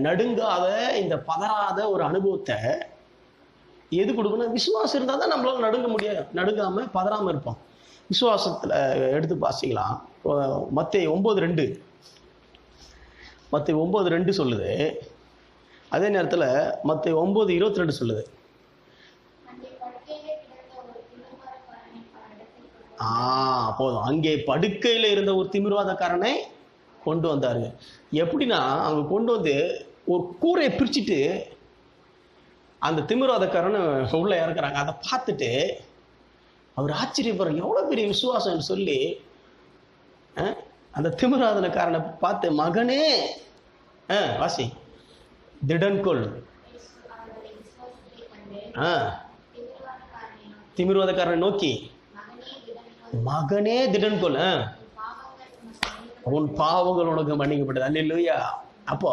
நடுங்காத, இந்த பதறாத ஒரு அனுபவத்தை எது கொடுக்கணும்? விசுவாசம் இருந்தால் தான் நம்மளால நடுங்க முடியும். நடுங்காம பதறாம இருப்போம். விசுவாசத்துல எடுத்து வாசிக்கலாம். மத்தேயு 9:2 மத்தேயு 9:2 சொல்லுது. அதே நேரத்தில் மத்தேயு 9:22 சொல்லுது. போதும். அங்கே படுக்கையில் இருந்த ஒரு திமிர்வாதக்காரனை கொண்டு வந்தாரு. எப்படின்னா, அவங்க கொண்டு வந்து ஒரு கூரையை பிரிச்சுட்டு அந்த திமிர்வாதக்காரனை உள்ள இறக்குறாங்க. அதை பார்த்துட்டு அவர் ஆச்சரியப்படுற, எவ்வளவு பெரிய விசுவாசம் சொல்லி அந்த திமிர்வாதக்காரனை பார்த்து, மகனே வாசி, திடன்கொள், திமிர்வாதக்காரனை நோக்கி, மகனே திடன்கொள், உன் பாவங்கள் உனக்கு மன்னிக்கப்பட்டது. அல்லேலூயா. அப்போ